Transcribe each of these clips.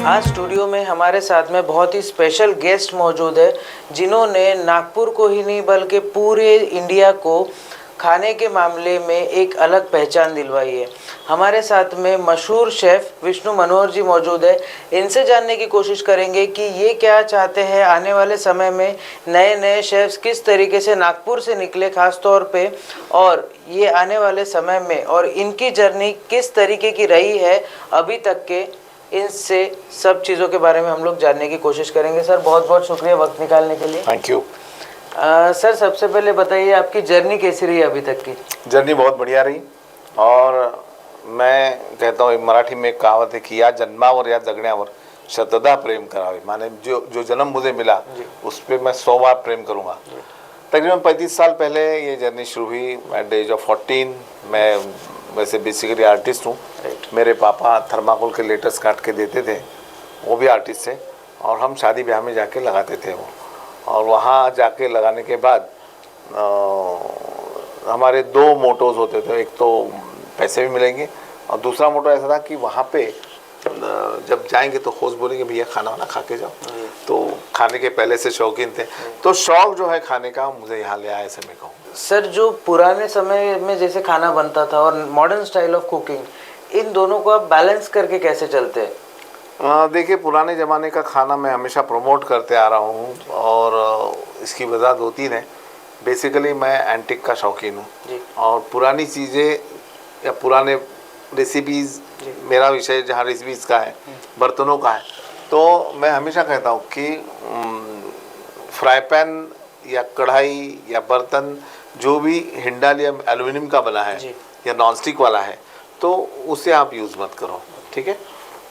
आज स्टूडियो में हमारे साथ में बहुत ही स्पेशल गेस्ट मौजूद है, जिन्होंने नागपुर को ही नहीं बल्कि पूरे इंडिया को खाने के मामले में एक अलग पहचान दिलवाई है। हमारे साथ में मशहूर शेफ़ विष्णु मनोहर जी मौजूद है। इनसे जानने की कोशिश करेंगे कि ये क्या चाहते हैं आने वाले समय में, नए नए शेफ्स किस तरीके से नागपुर से निकले ख़ास तौर पे, और ये आने वाले समय में और इनकी जर्नी किस तरीके की रही है अभी तक के, इनसे सब चीज़ों के बारे में हम लोग जानने की कोशिश करेंगे। सर बहुत बहुत शुक्रिया वक्त निकालने के लिए। Thank you. सर सबसे पहले बताइए आपकी जर्नी कैसी रही अभी तक की? जर्नी बहुत बढ़िया रही, और मैं कहता हूँ मराठी में एक कहावत है कि या जन्मावर या जगण्यावर शतदा प्रेम करावे, माने जो जन्म मुझे मिला उस पर मैं 100 बार प्रेम करूँगा। तकरीबन 35 साल पहले ये जर्नी शुरू हुई। एट द एज ऑफ 14 मैं वैसे बेसिकली आर्टिस्ट हूँ। मेरे पापा थर्माकोल के लेटर्स काट के देते थे, वो भी आर्टिस्ट थे, और हम शादी ब्याह में जाके लगाते थे वो। और वहाँ जाके लगाने के बाद हमारे 2 मोटोज होते थे। एक तो पैसे भी मिलेंगे, और दूसरा मोटो ऐसा था कि वहाँ पे जब जाएंगे तो होस्ट बोलेंगे भैया खाना वाना खा के जाओ। तो खाने के पहले से शौकीन थे, तो शौक जो है खाने का मुझे यहाँ ले आया, ऐसे मैं कहूँ। सर जो पुराने समय में जैसे खाना बनता था और मॉडर्न स्टाइल ऑफ कुकिंग, इन दोनों को आप बैलेंस करके कैसे चलते हैं? देखिए, पुराने ज़माने का खाना मैं हमेशा प्रमोट करते आ रहा हूँ, और इसकी वजह 2-3 है। बेसिकली मैं एंटिक का शौकीन हूँ, और पुरानी चीज़ें या पुराने रेसिपीज़ मेरा विषय जहाँ रेसिपीज़ का है, बर्तनों का है, तो मैं हमेशा कहता हूँ कि फ्राई पैन या कढ़ाई या बर्तन जो भी हिंडाल या एल्युमिनियम का बना है या नॉनस्टिक वाला है, तो उसे आप यूज़ मत करो, ठीक है।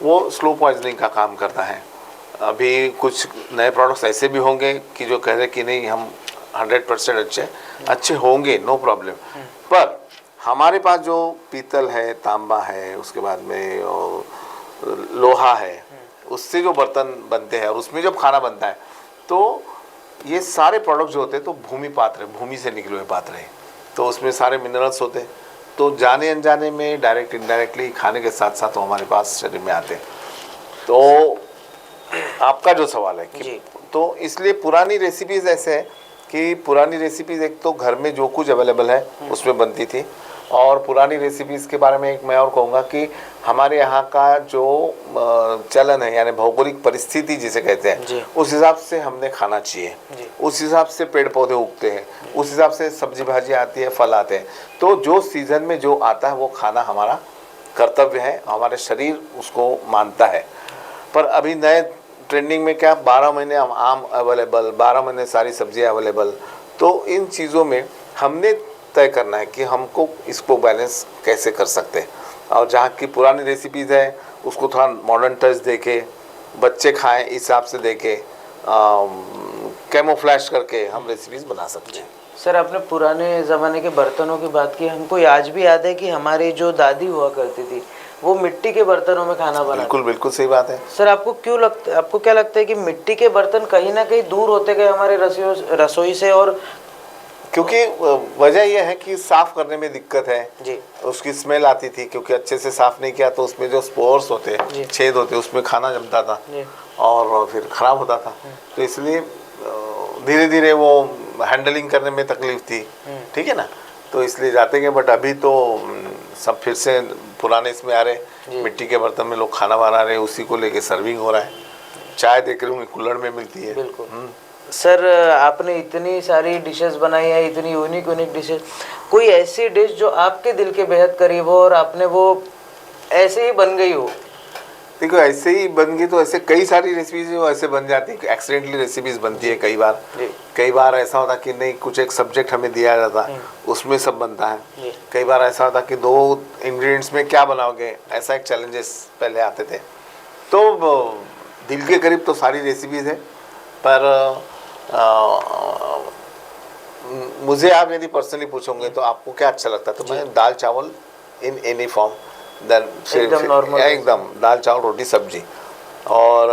वो स्लो पॉइजनिंग का काम करता है। अभी कुछ नए प्रोडक्ट्स ऐसे भी होंगे कि जो कह रहे कि नहीं हम 100% अच्छे होंगे, नो प्रॉब्लम, पर हमारे पास जो पीतल है, तांबा है, उसके बाद में लोहा है, उससे जो बर्तन बनते हैं और उसमें जब खाना बनता है, तो ये सारे प्रोडक्ट जो होते हैं तो भूमि पात्र है, भूमि से निकले हुए पात्र हैं, तो उसमें सारे मिनरल्स होते हैं। तो जाने अनजाने में डायरेक्ट इनडायरेक्टली खाने के साथ साथ वो हमारे पास शरीर में आते हैं। तो आपका जो सवाल है कि तो इसलिए पुरानी रेसिपीज़ ऐसे है कि पुरानी रेसिपीज़ एक तो घर में जो कुछ अवेलेबल है उसमें बनती थी, और पुरानी रेसिपीज़ के बारे में एक मैं और कहूँगा कि हमारे यहाँ का जो चलन है, यानी भौगोलिक परिस्थिति जिसे कहते हैं, उस हिसाब से हमने खाना चाहिए, उस हिसाब से पेड़ पौधे उगते हैं, उस हिसाब से सब्जी भाजी आती है, फल आते हैं। तो जो सीज़न में जो आता है वो खाना हमारा कर्तव्य है, हमारे शरीर उसको मानता है। पर अभी नए ट्रेंडिंग में क्या 12 महीने आम अवेलेबल, 12 महीने सारी सब्जियाँ अवेलेबल, तो इन चीज़ों में हमने तय करना है कि हमको इसको बैलेंस कैसे कर सकते हैं, और जहाँ की पुरानी रेसिपीज़ है उसको थोड़ा मॉडर्न टच देके बच्चे खाएं इस हिसाब से देके कैमोफ्लैश करके हम रेसिपीज़ बना सकते हैं। सर आपने पुराने ज़माने के बर्तनों की बात की, हमको आज भी याद है कि हमारी जो दादी हुआ करती थी वो मिट्टी के बर्तनों में खाना बनाती। बिल्कुल बिल्कुल सही बात है। सर आपको क्या लगता है कि मिट्टी के बर्तन कहीं ना कहीं दूर होते गए हमारे रसोई से? और क्योंकि वजह यह है कि साफ़ करने में दिक्कत है जी, उसकी स्मेल आती थी, क्योंकि अच्छे से साफ़ नहीं किया तो उसमें जो स्पोर्स होते हैं, छेद होते हैं, उसमें खाना जमता था और फिर ख़राब होता था। तो इसलिए धीरे धीरे वो हैंडलिंग करने में तकलीफ थी, ठीक है ना, तो इसलिए जाते गए। बट अभी तो सब फिर से पुराने इसमें आ रहे, मिट्टी के बर्तन में लोग खाना बना रहे, उसी को लेके सर्विंग हो रहा है। चाय देख रही हूँ कुल्हड़ में मिलती है। बिल्कुल। सर आपने इतनी सारी डिशेस बनाई है, इतनी यूनिक डिशेस, कोई ऐसी डिश जो आपके दिल के बेहद करीब हो और आपने वो ऐसे ही बन गई हो? देखो, ऐसे ही बन गई तो ऐसे कई सारी रेसिपीज वो ऐसे बन जाती है, एक्सीडेंटली रेसिपीज बनती है। कई बार ऐसा होता कि नहीं, कुछ एक सब्जेक्ट हमें दिया जाता उसमें सब बनता है। कई बार ऐसा होता कि 2 इंग्रेडिएंट्स में क्या बनाओगे, ऐसा एक चैलेंजेस पहले आते थे। तो दिल के करीब तो सारी रेसिपीज है, पर मुझे आप यदि पर्सनली पूछोगे तो आपको क्या अच्छा लगता है, तो मैं दाल चावल इन एनी फॉर्म, एकदम दाल चावल रोटी सब्जी, और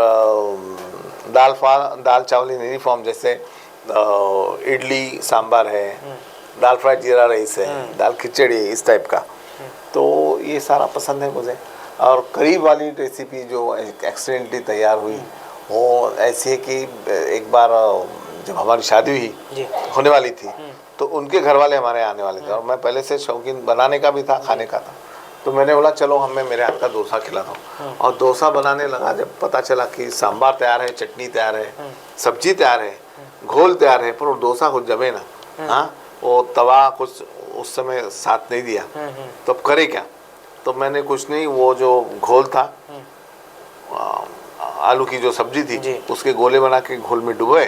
दाल चावल इन एनी फॉर्म, जैसे इडली सांभर है, दाल फ्राई जीरा राइस है, दाल खिचड़ी इस टाइप का, तो ये सारा पसंद है मुझे। और करीब वाली रेसिपी जो एक्सीडेंटली तैयार हुई वो ऐसी है कि एक बार जब हमारी शादी हुई होने वाली थी तो उनके घर वाले हमारे आने वाले थे और मैं पहले से शौकीन बनाने का भी था, खाने का था। तो मैंने बोला चलो हमें मेरे हाथ का डोसा खिलाता हूँ। और डोसा बनाने लगा, जब पता चला कि सांभर तैयार है, चटनी तैयार है, सब्जी तैयार है, घोल तैयार है, पर वो डोसा कुछ जमे ना। हाँ, वो तवा कुछ उस समय साथ नहीं दिया, तो अब करे क्या। तो मैंने कुछ नहीं, वो जो घोल था, आलू की जो सब्जी थी उसके गोले बना के घोल में डुबोए,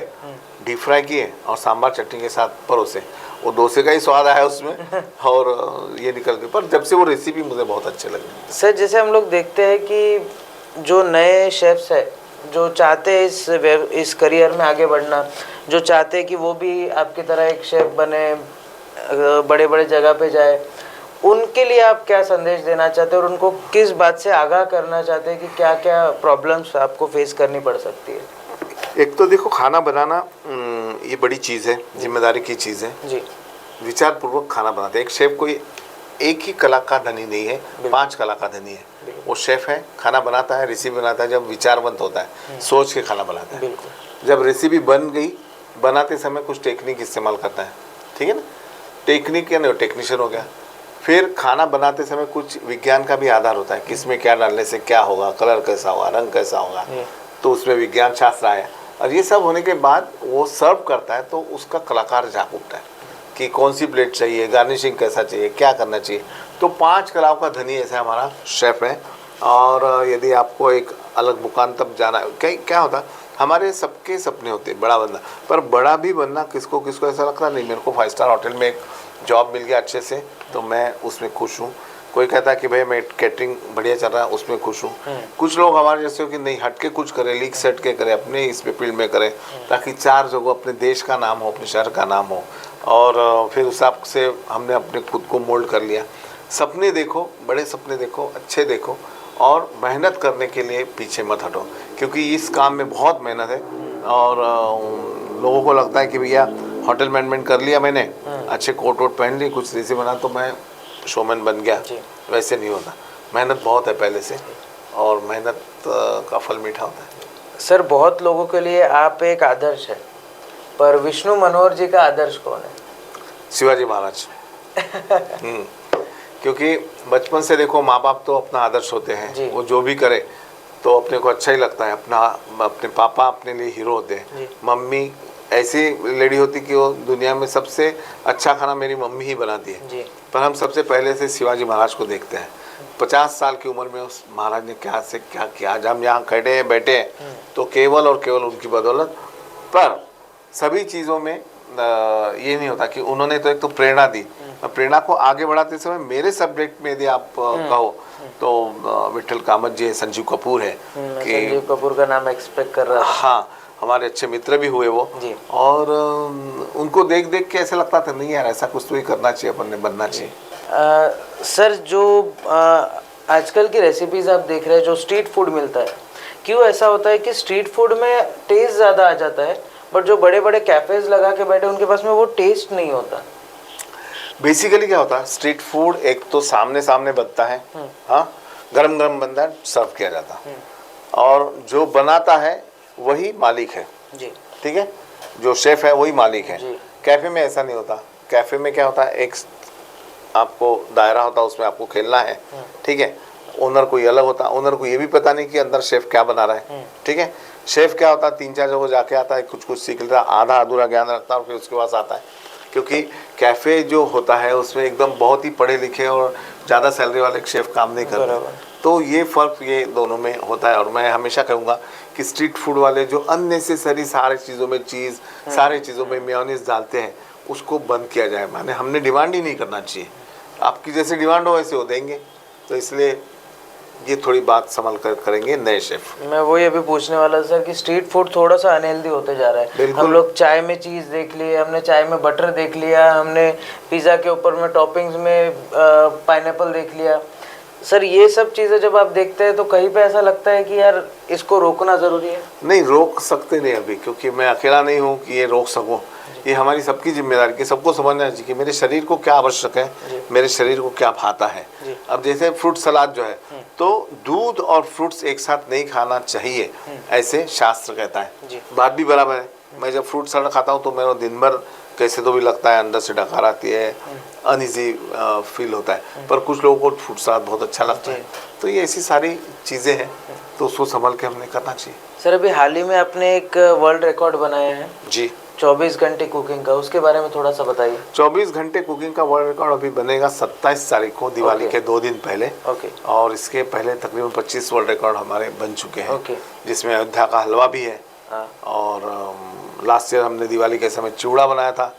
डीप फ्राई किए और सांभर चटनी के साथ परोसे। वो डोसे का ही स्वाद आया उसमें और ये निकल गए। पर जब से वो रेसिपी मुझे बहुत अच्छे लगे। सर जैसे हम लोग देखते हैं कि जो नए शेफ्स है जो चाहते हैं इस करियर में आगे बढ़ना, जो चाहते हैं कि वो भी आपकी तरह एक शेफ बने, बड़े बड़े जगह पे जाए, उनके लिए आप क्या संदेश देना चाहते हैं और उनको किस बात से आगाह करना चाहते हैं कि क्या क्या प्रॉब्लम्स आपको फेस करनी पड़ सकती है? एक तो देखो, खाना बनाना ये बड़ी चीज़ है, जिम्मेदारी की चीज़ है जी। विचार पूर्वक खाना बनाते हैं। एक शेफ कोई एक ही कला का धनी नहीं है, 5 कला का धनी है। वो शेफ है, खाना बनाता है, रेसिपी बनाता है, जब विचारवंत होता है, सोच के खाना बनाता है। जब रेसिपी बन गई, बनाते समय कुछ टेक्निक इस्तेमाल करता है, ठीक है ना, टेक्निक या टेक्नीशियन हो गया। फिर खाना बनाते समय कुछ विज्ञान का भी आधार होता है, किसमें क्या डालने से क्या होगा, कलर कैसा होगा, रंग कैसा होगा, तो उसमें विज्ञान शास्त्र आया। और ये सब होने के बाद वो सर्व करता है तो उसका कलाकार जाग उठता है कि कौन सी प्लेट चाहिए, गार्निशिंग कैसा चाहिए, क्या करना चाहिए। तो 5 कलाओं का धनी ऐसा हमारा शेफ़ है। और यदि आपको एक अलग मुकाम तक जाना है, क्या होता है, हमारे सबके सपने होते हैं बड़ा बनना, पर बड़ा भी बनना किसको किसको ऐसा लगता नहीं मेरे को 5 स्टार होटल में एक जॉब मिल गया अच्छे से तो मैं उसमें खुश हूँ। कोई कहता है कि भाई मैं कैटरिंग बढ़िया चल रहा है उसमें खुश हूँ। कुछ लोग हमारे जैसे हो कि नहीं, हट के कुछ करें, लीक सेट के करें, अपने इस पे फील्ड में करें ताकि 4 जगह अपने देश का नाम हो, अपने शहर का नाम हो। और फिर उस हिसाब से हमने अपने खुद को मोल्ड कर लिया। सपने देखो, बड़े सपने देखो, अच्छे देखो और मेहनत करने के लिए पीछे मत हटो, क्योंकि इस काम में बहुत मेहनत है। और लोगों को लगता है कि भैया होटल मैनेजमेंट कर लिया मैंने, अच्छे कोट वोट पहन ली, कुछ रेसिपी बना तो मैं शोमैन बन गया, वैसे नहीं होता। मेहनत बहुत है पहले से और मेहनत का फल मीठा होता है। सर बहुत लोगों के लिए आप एक आदर्श है, पर विष्णु मनोहर जी का आदर्श कौन है? शिवाजी महाराज। क्योंकि बचपन से देखो, माँ बाप तो अपना आदर्श होते हैं, वो जो भी करे तो अपने को अच्छा ही लगता है। अपने पापा अपने लिए हीरो होते हैं। मम्मी ऐसी लेडी होती कि वो दुनिया में सबसे अच्छा खाना मेरी मम्मी ही बनाती है। पर हम सबसे पहले से शिवाजी महाराज को देखते हैं। 50 साल की उम्र में उस महाराज ने क्या से क्या किया, आज हम यहाँ खड़े हैं, बैठे हैं तो केवल और केवल उनकी बदौलत। पर सभी चीज़ों में ये नहीं होता कि उन्होंने तो एक तो प्रेरणा दी, प्रेरणा को आगे बढ़ाते समय मेरे सब्जेक्ट में यदि आप कहो तो विठल कामत जी है, संजीव कपूर है, संजीव कपूर का नाम एक्सपेक्ट कर रहा था। हाँ, हमारे अच्छे मित्र भी हुए वो। और उनको देख देख के ऐसा लगता था नहीं यार, ऐसा कुछ तो ही करना चाहिए, अपन ने बनना चाहिए। सर जो आजकल की रेसिपीज आप देख रहे हैं, जो स्ट्रीट फूड मिलता है, क्यों ऐसा होता है कि स्ट्रीट फूड में टेस्ट ज़्यादा आ जाता है, बट जो बड़े बड़े कैफेज लगा के बैठे उनके पास में वो टेस्ट नहीं होता? बेसिकली क्या होता है, स्ट्रीट फूड एक तो सामने सामने बनता है, हाँ, गरम गरम बनता है, सर्व किया जाता है, और जो बनाता है वही मालिक है जी, ठीक है, जो शेफ है वही मालिक है। कैफे में ऐसा नहीं होता। कैफे में क्या होता है, एक आपको दायरा होता है, उसमें आपको खेलना है, ठीक है। ओनर कोई अलग होता है, ओनर को ये भी पता नहीं कि अंदर शेफ क्या बना रहा है, ठीक है। शेफ क्या होता है, 3-4 जगह जाके आता है, कुछ कुछ सीख लेता है, आधा अधूरा ज्ञान रखता है और फिर उसके पास आता है। क्योंकि कैफ़े जो होता है उसमें एकदम बहुत ही पढ़े लिखे और ज़्यादा सैलरी वाले शेफ काम नहीं करते, तो ये फ़र्क ये दोनों में होता है। और मैं हमेशा कहूँगा कि स्ट्रीट फूड वाले जो अननेसेसरी सारे चीज़ों में चीज़, सारे चीज़ों में मेयोनीज डालते हैं, उसको बंद किया जाए। माने हमने डिमांड ही नहीं करना चाहिए, आपकी जैसे डिमांड हो वैसे वो देंगे। तो इसलिए ये थोड़ी बात संभल कर करेंगे नए शेफ। मैं वही अभी पूछने वाला सर कि स्ट्रीट फूड थोड़ा सा अनहेल्दी होते जा रहा है। हम लोग चाय में चीज़ देख लिए, हमने चाय में बटर देख लिया, हमने पिज़्ज़ा के ऊपर में टॉपिंग्स में पाइनएप्पल देख लिया। सर ये सब चीज़ें जब आप देखते हैं तो कहीं पे ऐसा लगता है कि यार इसको रोकना ज़रूरी है। नहीं, रोक सकते नहीं अभी, क्योंकि मैं अकेला नहीं हूँ कि ये रोक सकूँ। ये हमारी सबकी जिम्मेदारी कि सबको समझना चाहिए कि मेरे शरीर को क्या आवश्यक है, मेरे शरीर को क्या भाता है। अब जैसे फ्रूट सलाद जो है, तो दूध और फ्रूट्स एक साथ नहीं खाना चाहिए, ऐसे शास्त्र कहता जी। है। बात भी बराबर है। मैं जब फ्रूट सलाद खाता हूँ तो मेरा दिन भर कैसे तो भी लगता है, अंदर से डकार आती है, अनइजी फील होता है। पर कुछ लोगों को फ्रूट सलाद बहुत अच्छा लगता है। तो ये ऐसी सारी चीज़ें हैं, तो उसको संभल के हमने करना चाहिए। सर अभी हाल ही में आपने एक वर्ल्ड रिकॉर्ड बनाया है जी, 24 घंटे कुकिंग का, उसके बारे में थोड़ा सा बताइए। 24 घंटे कुकिंग का वर्ल्ड रिकॉर्ड अभी बनेगा 27 तारीख को, दिवाली के 2 दिन पहले। ओके। और इसके पहले तकरीबन 25 वर्ल्ड रिकॉर्ड हमारे बन चुके हैं। ओके। जिसमें अयोध्या का हलवा भी है। हाँ। और लास्ट ईयर हमने दिवाली के समय चिवड़ा बनाया था,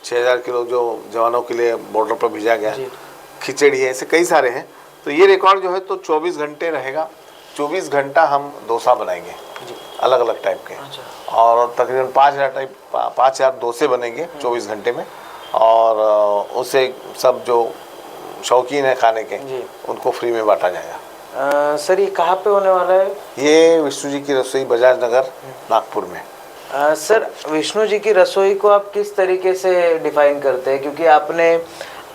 6000 किलो जो जवानों के लिए बॉर्डर पर भेजा गया। खिचड़ी है, ऐसे कई सारे हैं। तो ये रिकॉर्ड जो है तो 24 घंटे रहेगा। 24 घंटा हम डोसा बनाएंगे अलग अलग टाइप के। अच्छा। और तकरीबन 5000 डोसे बनेंगे 24 घंटे में। और उसे सब जो शौकीन है खाने के उनको फ्री में बांटा जाएगा। सर ये कहाँ पे होने वाला है? ये विष्णु जी की रसोई, बजाज नगर, नागपुर में। सर विष्णु जी की रसोई को आप किस तरीके से डिफाइन करते हैं? क्योंकि आपने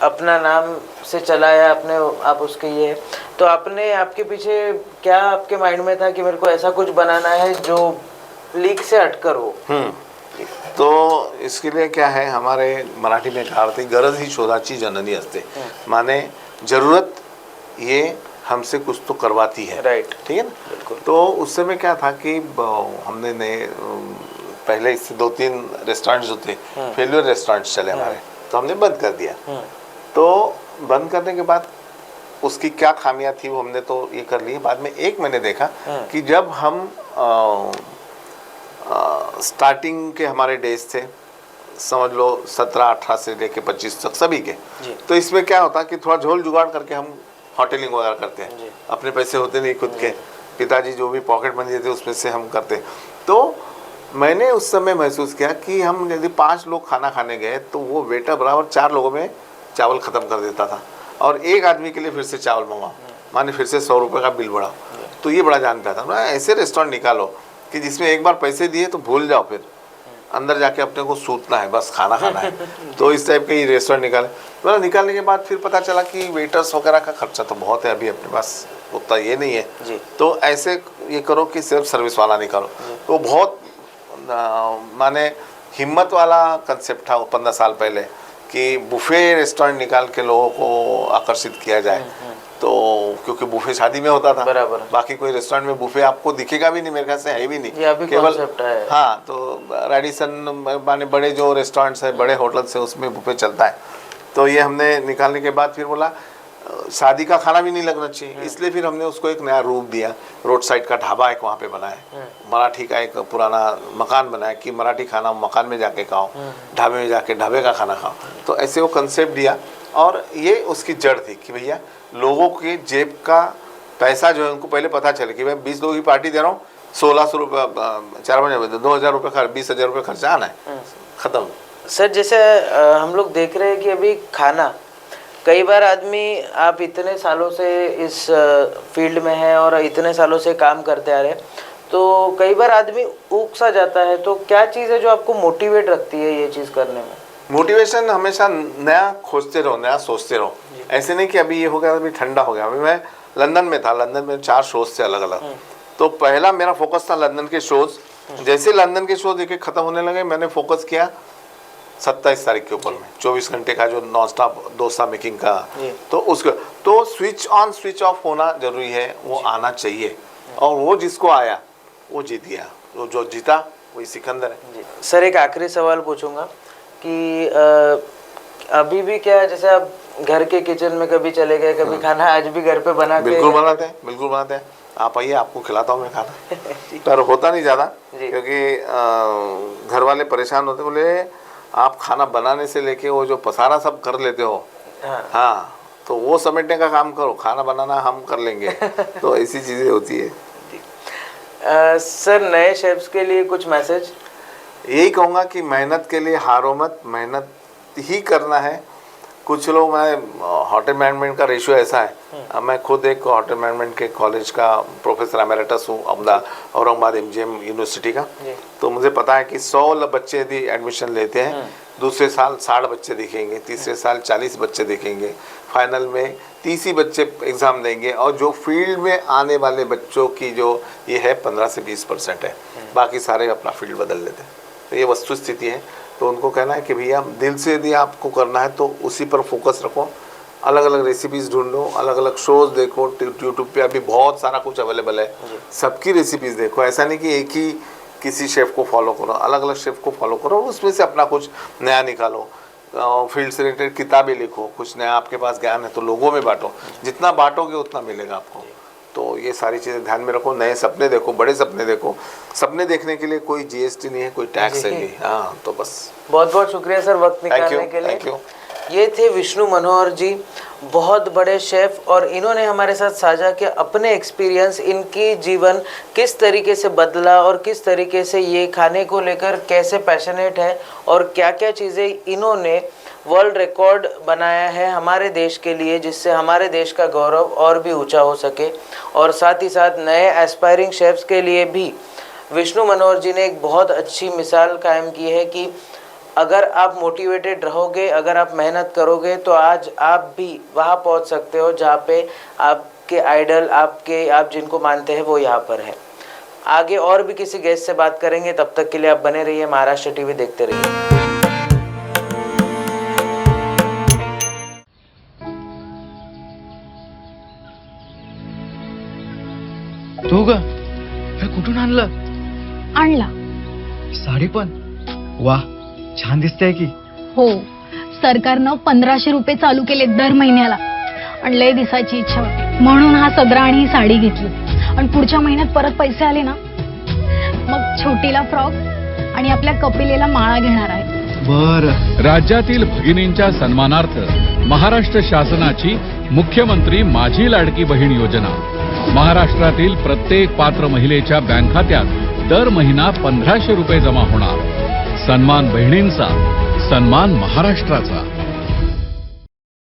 अपना नाम से चलाया, आपने आप उसके ये, तो आपने आपके पीछे क्या आपके माइंड में था कि मेरे को ऐसा कुछ बनाना है जो लीक से हटकर हो? तो इसके लिए क्या है, हमारे मराठी में कहावत है, गरज ही शोधाची जननी असते। माने जरूरत ये हमसे कुछ तो करवाती है। राइट। ठीक है ना। बिल्कुल। तो उस समय क्या था कि हमने पहले इससे 2-3 रेस्टोरेंट्स जो थे फेलियर रेस्टोरेंट्स चले हमारे, तो हमने बंद कर दिया। तो बंद करने के बाद उसकी क्या खामियां थी वो हमने तो ये कर ली। बाद में एक मैंने देखा कि जब हम स्टार्टिंग के हमारे डेज थे, समझ लो 17-18 से लेके 25 तक सभी के, तो इसमें क्या होता कि थोड़ा झोल जुगाड़ करके हम होटलिंग वगैरह करते हैं। अपने पैसे होते नहीं खुद के, पिताजी जो भी पॉकेट मनी देते उसमें से हम करते। तो मैंने उस समय महसूस किया कि हम यदि 5 लोग खाना खाने गए तो वो वेटर बराबर 4 लोगों में चावल ख़त्म कर देता था, और एक आदमी के लिए फिर से चावल मंगाओ, माने फिर से 100 रुपये का बिल बढ़ाओ। तो ये बड़ा जान पाया था। ऐसे रेस्टोरेंट निकालो कि जिसमें एक बार पैसे दिए तो भूल जाओ, फिर अंदर जाके अपने को सूतना है, बस खाना खाना है। तो इस टाइप के ही रेस्टोरेंट निकाले। मतलब निकालने के बाद फिर पता चला कि वेटर्स वगैरह का खर्चा तो बहुत है, अभी अपने पास उतना ये नहीं है। तो ऐसे ये करो कि सिर्फ सर्विस वाला निकालो। तो बहुत माने हिम्मत वाला कंसेप्ट था 15 साल पहले कि बुफे रेस्टोरेंट निकाल के लोगों को आकर्षित किया जाए। तो क्योंकि बुफे शादी में होता था, बराबर, बाकी कोई रेस्टोरेंट में बुफे आपको दिखेगा भी नहीं, मेरे ख्याल से है भी नहीं, ये अभी केवल है। हाँ, तो रेडिसन माने बड़े जो रेस्टोरेंट्स है, बड़े होटल्स है, उसमें बुफे चलता है। तो ये हमने निकालने के बाद फिर बोला शादी का खाना भी नहीं लगना चाहिए, इसलिए फिर हमने उसको एक नया रूप दिया। रोड साइड का ढाबा एक वहाँ पे बनाया, मराठी का एक पुराना मकान बनाया कि मराठी खाना मकान में जाके खाओ, ढाबे में जाके ढाबे का खाना खाओ। तो ऐसे वो कंसेप्ट दिया, और ये उसकी जड़ थी कि भैया लोगों के जेब का पैसा जो है उनको पहले पता चले कि भाई 20 लोगों की पार्टी दे रहा हूँ, 1600 रुपये 4 बजे 2000 रुपये 20,000 रुपये खर्चा आना है, ख़त्म। सर जैसे हम लोग देख रहे हैं कि अभी खाना, कई बार आदमी, आप इतने सालों से इस फील्ड में हैं और इतने सालों से काम करते आ रहे हैं, तो कई बार आदमी ऊब सा जाता है। तो क्या चीज़ है जो आपको मोटिवेट रखती है ये चीज़ करने में? मोटिवेशन हमेशा नया खोजते रहो, नया सोचते रहो। ऐसे नहीं कि अभी ये हो गया, अभी ठंडा हो गया। अभी मैं लंदन में था, लंदन में 4 शोज थे अलग अलग। तो पहला मेरा फोकस था लंदन के शोज। जैसे लंदन के शोज एक खत्म होने लगे, मैंने फोकस किया 27 तारीख के ऊपर में 24 घंटे का जो नॉन स्टॉप डोसा मेकिंग का। तो उसका तो स्विच ऑन स्विच ऑफ होना जरूरी है, वो आना चाहिए। और वो जिसको आया वो जीत गया, जो जीता वही सिकंदर है। सर एक आखिरी सवाल पूछूंगा कि अभी भी क्या, जैसे आप घर के किचन में कभी चले गए, कभी खाना आज भी घर पे बना के? बिल्कुल बनाते हैं, बिल्कुल बनाते हैं। आप आइए, आपको खिलाता हूँ मैं खाना। पर होता नहीं ज़्यादा, क्योंकि घर वाले परेशान होते, बोले आप खाना बनाने से लेके वो जो पसारा सब कर लेते हो। हाँ, तो वो समेटने का काम करो, खाना बनाना हम कर लेंगे। तो ऐसी चीज़ें होती है। सर नए शेफ्स के लिए कुछ मैसेज? यही कहूँगा कि मेहनत के लिए हारो मत, मेहनत ही करना है। कुछ लोग, मैं होटल मैनेजमेंट का रेशियो ऐसा है, मैं खुद एक होटल मैनेजमेंट के कॉलेज का प्रोफेसर एमेरिटस हूँ, औरंगाबाद MGM यूनिवर्सिटी का। तो मुझे पता है कि 100 बच्चे यदि एडमिशन लेते हैं, दूसरे साल 60 बच्चे दिखेंगे, तीसरे साल 40 बच्चे दिखेंगे, फाइनल में 30 ही बच्चे एग्ज़ाम देंगे और जो फील्ड में आने वाले बच्चों की जो ये है 15 से 20% है, बाकी सारे अपना फील्ड बदल लेते हैं। तो ये वस्तु स्थिति है। तो उनको कहना है कि भैया दिल से यदि आपको करना है तो उसी पर फोकस रखो, अलग अलग रेसिपीज़ ढूंढो, अलग अलग शोज़ देखो, यूट्यूब पे अभी बहुत सारा कुछ अवेलेबल है, सबकी रेसिपीज़ देखो। ऐसा नहीं कि एक ही किसी शेफ़ को फॉलो करो, अलग अलग शेफ़ को फॉलो करो, उसमें से अपना कुछ नया निकालो। फील्ड से रिलेटेड किताबें लिखो, कुछ नया आपके पास ज्ञान है तो लोगों में बांटो, जितना बांटोगे उतना मिलेगा आपको। तो ये सारी चीज़ें ध्यान में रखो, नए सपने देखो, बड़े सपने देखो। सपने देखने के लिए कोई जीएसटी नहीं है, कोई टैक्स है नहीं। हाँ, तो बस बहुत बहुत शुक्रिया सर वक्त निकालने के लिए। Thank you. ये थे विष्णु मनोहर जी, बहुत बड़े शेफ़, और इन्होंने हमारे साथ साझा किया अपने एक्सपीरियंस, इनकी जीवन किस तरीके से बदला और किस तरीके से ये खाने को लेकर कैसे पैशनेट है और क्या क्या चीज़ें इन्होंने वर्ल्ड रिकॉर्ड बनाया है हमारे देश के लिए, जिससे हमारे देश का गौरव और भी ऊंचा हो सके। और साथ ही साथ नए एस्पायरिंग शेफ्स के लिए भी विष्णु मनोहर जी ने एक बहुत अच्छी मिसाल कायम की है कि अगर आप मोटिवेटेड रहोगे, अगर आप मेहनत करोगे तो आज आप भी वहाँ पहुँच सकते हो जहाँ पे आपके आइडल, आप जिनको मानते हैं वो यहाँ पर है। आगे और भी किसी गेस्ट से बात करेंगे, तब तक के लिए आप बने रहिए महाराष्ट्र टीवी, देखते रहिए। तू ग हे कुठून आणलं? आणला. साडी पण वाह, छान दिसते की. हो, सरकारनं 1500 रुपये चालू केले दर महिन्याला. आणि लय दिसायची इच्छा होती म्हणून हा सदरा आणि ही साडी घेतली. आणि पुढच्या महिन्यात परत पैसे आले ना मग छोटीला फ्रॉक आणि आपल्या कपिलेला माळा घेणार आहे. बर. राज्यातील भगिनींच्या सन्मानार्थ महाराष्ट्र शासनाची मुख्यमंत्री माझी लाडकी बहीण योजना महाराष्ट्रातील प्रत्येक पात्र महिलेच्या बँक खात्यात दर महिना 1500 रुपये जमा होणार. सन्मान बहिणींचा, सन्मान महाराष्ट्राचा.